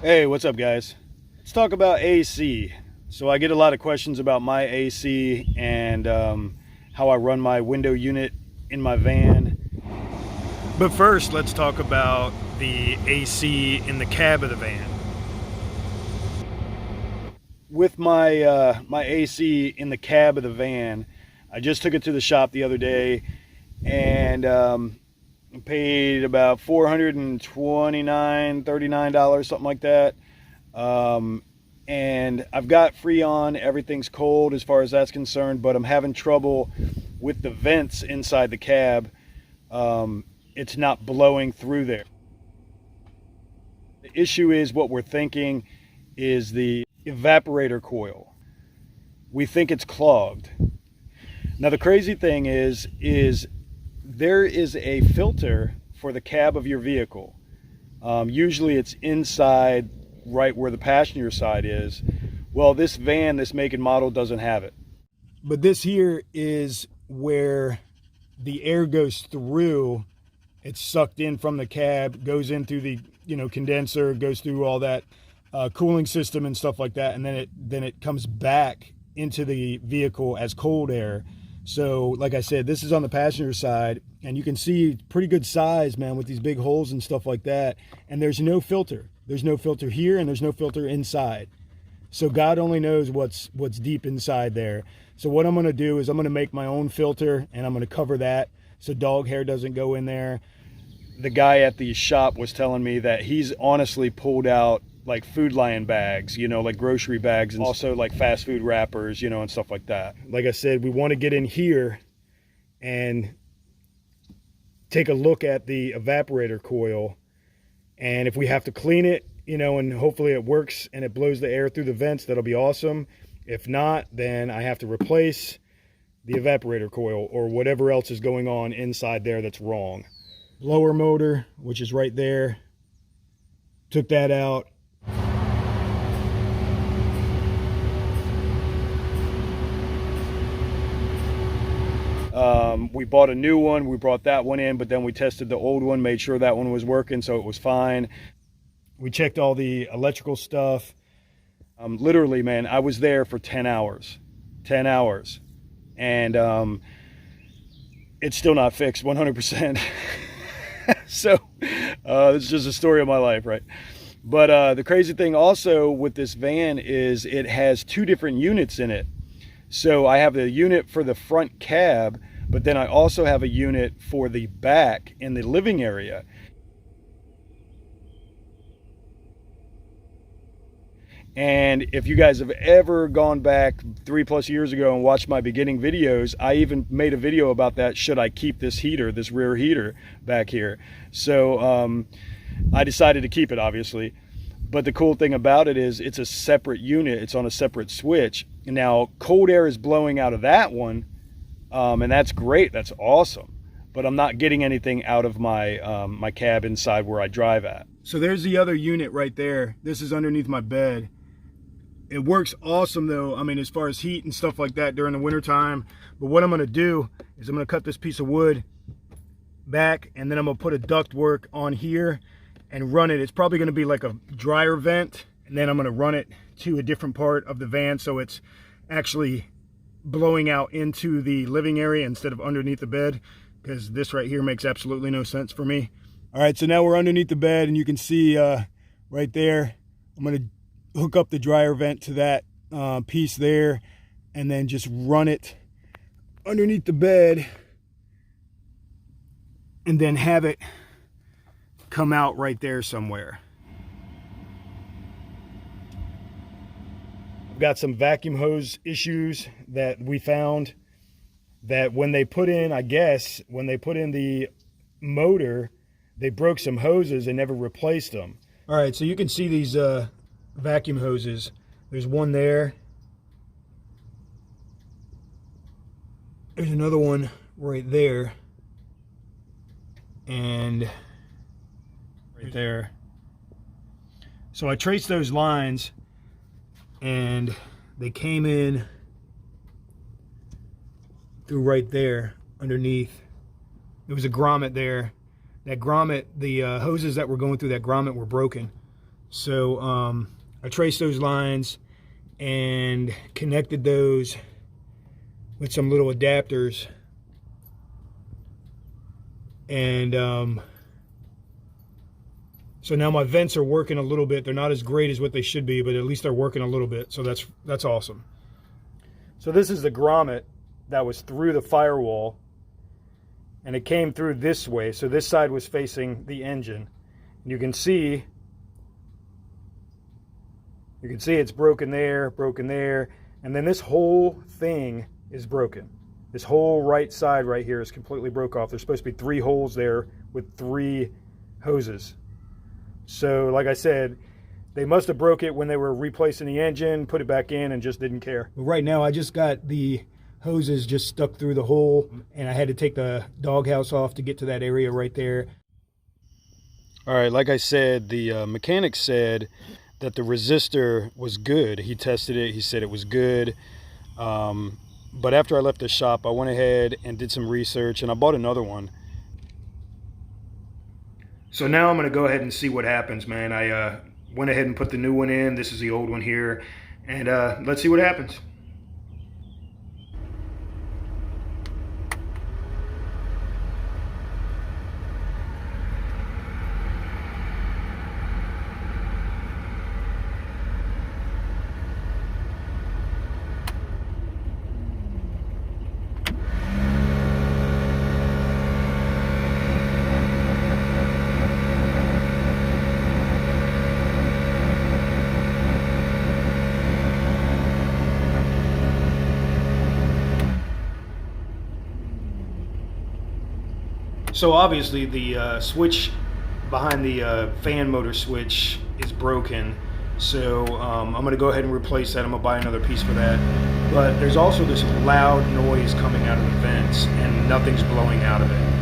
Hey, what's up, guys? Let's talk about AC. So I get a lot of questions about my AC and how I run my window unit in my van. But first, let's talk about the AC in the cab of the van. With my AC in the cab of the van, I just took it to the shop the other day and paid about $429, something like that. And I've got Freon, everything's cold as far as that's concerned, but I'm having trouble with the vents inside the cab. It's not blowing through there. The issue is, what we're thinking is the evaporator coil. We think it's clogged. Now the crazy thing is there is a filter for the cab of your vehicle. Usually it's inside, right where the passenger side is. Well, this van, this make and model, doesn't have it. But this here is where the air goes through. It's sucked in from the cab, goes in through the condenser, goes through all that cooling system and stuff like that, and then it comes back into the vehicle as cold air. So like I said, this is on the passenger side, and you can see pretty good size, man, with these big holes and stuff like that. And there's no filter. There's no filter here, and there's no filter inside. So God only knows what's deep inside there. So what I'm going to do is I'm going to make my own filter, and I'm going to cover that so dog hair doesn't go in there. The guy at the shop was telling me that he's honestly pulled out like Food Lion bags, like grocery bags, and also like fast food wrappers, and stuff like that. Like I said, we want to get in here and take a look at the evaporator coil. And if we have to clean it, and hopefully it works and it blows the air through the vents, that'll be awesome. If not, then I have to replace the evaporator coil or whatever else is going on inside there that's wrong. Blower motor, which is right there, took that out. We bought a new one, we brought that one in, but then we tested the old one, made sure that one was working, so it was fine. We checked all the electrical stuff. Literally, man, I was there for 10 hours. 10 hours. And it's still not fixed 100%. So this is just a story of my life, right? But the crazy thing also with this van is it has two different units in it. So I have the unit for the front cab, but then I also have a unit for the back in the living area. And if you guys have ever gone back 3+ years ago and watched my beginning videos, I even made a video about that. Should I keep this heater, this rear heater back here? So I decided to keep it, obviously. But the cool thing about it is it's a separate unit. It's on a separate switch. Now, cold air is blowing out of that one, and that's great. That's awesome. But I'm not getting anything out of my my cab inside where I drive at. So there's the other unit right there. This is underneath my bed. It works awesome, though. I mean, as far as heat and stuff like that during the winter time. But what I'm going to do is I'm going to cut this piece of wood back, and then I'm going to put a ductwork on here and run it. It's probably going to be like a dryer vent, and then I'm going to run it to a different part of the van so it's actually blowing out into the living area instead of underneath the bed, because this right here makes absolutely no sense for me. All right, so now we're underneath the bed, and you can see right there, I'm going to hook up the dryer vent to that piece there, and then just run it underneath the bed, and then have it come out right there somewhere. I've got some vacuum hose issues that we found, that when they put in, I guess, when they put in the motor, they broke some hoses and never replaced them. All right, so you can see these vacuum hoses. There's one there. There's another one right there. And right there. So I traced those lines, and they came in through right there underneath. There was a grommet there. That grommet, the hoses that were going through that grommet were broken. So I traced those lines and connected those with some little adapters, and so now my vents are working a little bit. They're not as great as what they should be, but at least they're working a little bit, so that's awesome. So this is the grommet that was through the firewall, and it came through this way, so this side was facing the engine. You can see it's broken there, and then this whole thing is broken. This whole right side right here is completely broke off. There's supposed to be 3 holes there with 3 hoses. So like I said, they must have broke it when they were replacing the engine, put it back in, and just didn't care. But right now I just got the hoses just stuck through the hole, and I had to take the doghouse off to get to that area right there. All right, like I said, the mechanic said that the resistor was good. He tested it, he said it was good. But after I left the shop, I went ahead and did some research, and I bought another one. So now I'm going to go ahead and see what happens, man. I went ahead and put the new one in. This is the old one here, and let's see what happens. So obviously the switch behind the fan motor switch is broken. So I'm going to go ahead and replace that. I'm going to buy another piece for that. But there's also this loud noise coming out of the vents, and nothing's blowing out of it.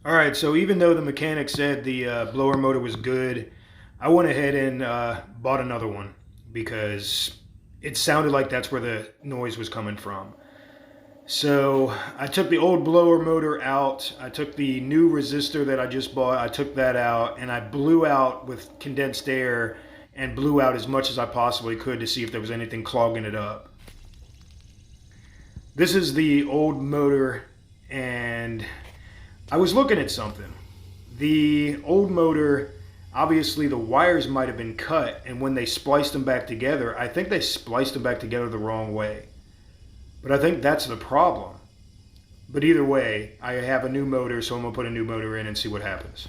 All right, so even though the mechanic said the blower motor was good, I went ahead and bought another one because it sounded like that's where the noise was coming from. So I took the old blower motor out, I took the new resistor that I just bought, I took that out, and I blew out with condensed air and blew out as much as I possibly could to see if there was anything clogging it up. This is the old motor, and I was looking at something. The old motor, obviously the wires might have been cut, and when they spliced them back together, I think they spliced them back together the wrong way. But I think that's the problem. But either way, I have a new motor, so I'm going to put a new motor in and see what happens.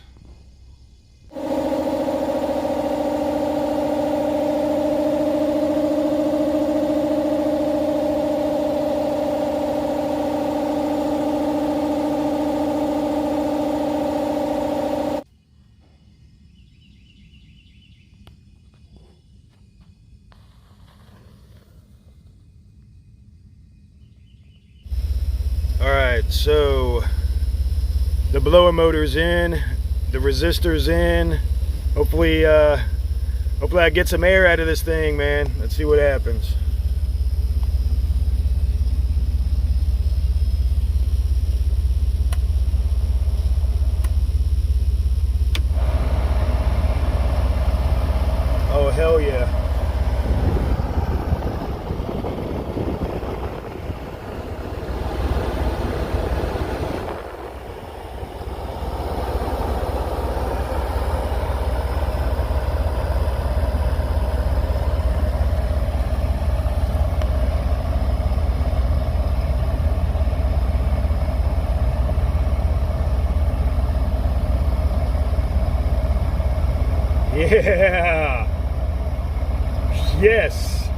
Alright, so the blower motor's in, the resistor's in. Hopefully I get some air out of this thing, man. Let's see what happens. Oh, hell yeah. Yeah. Yes.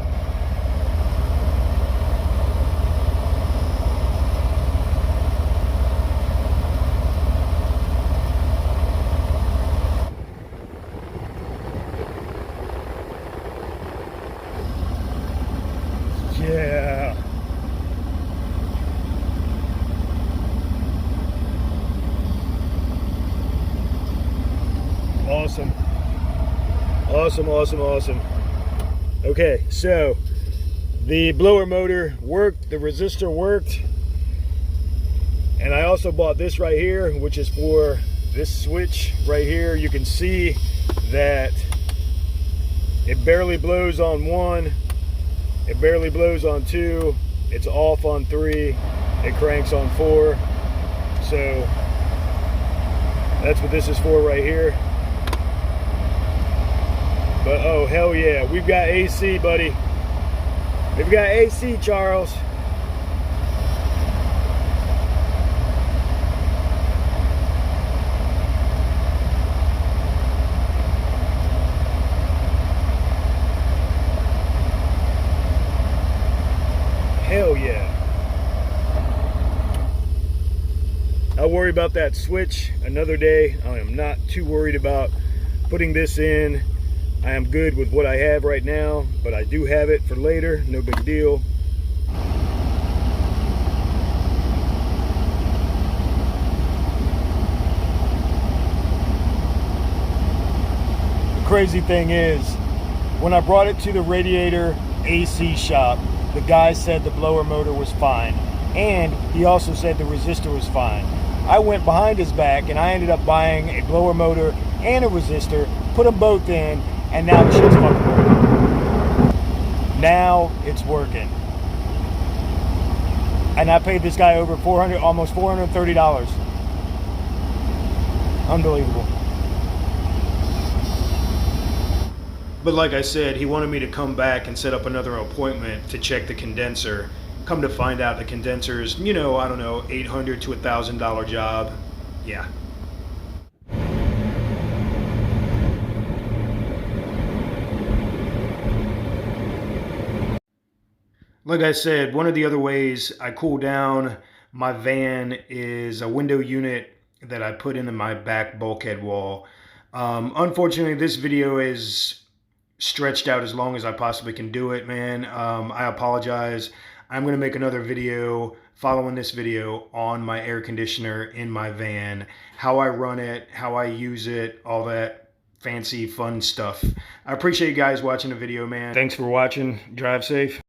Yeah. Awesome. Awesome, awesome, awesome. Okay, so the blower motor worked, the resistor worked, and I also bought this right here, which is for this switch right here. You can see that it barely blows on 1, it barely blows on 2, it's off on 3, it cranks on 4. So that's what this is for right here. But oh, hell yeah, we've got AC, buddy. We've got AC, Charles. Hell yeah. I'll worry about that switch another day. I am not too worried about putting this in. I am good with what I have right now, but I do have it for later. No big deal. The crazy thing is, when I brought it to the radiator AC shop, the guy said the blower motor was fine, and he also said the resistor was fine. I went behind his back and I ended up buying a blower motor and a resistor, put them both in, and now the shit's fucking working. Now it's working. And I paid this guy over almost $430. Unbelievable. But like I said, he wanted me to come back and set up another appointment to check the condenser. Come to find out the condenser is, you know, I don't know, $800 to $1,000 job. Yeah. Like I said, one of the other ways I cool down my van is a window unit that I put into my back bulkhead wall. Unfortunately, this video is stretched out as long as I possibly can do it, man. I apologize. I'm going to make another video following this video on my air conditioner in my van, how I run it, how I use it, all that fancy fun stuff. I appreciate you guys watching the video, man. Thanks for watching. Drive safe.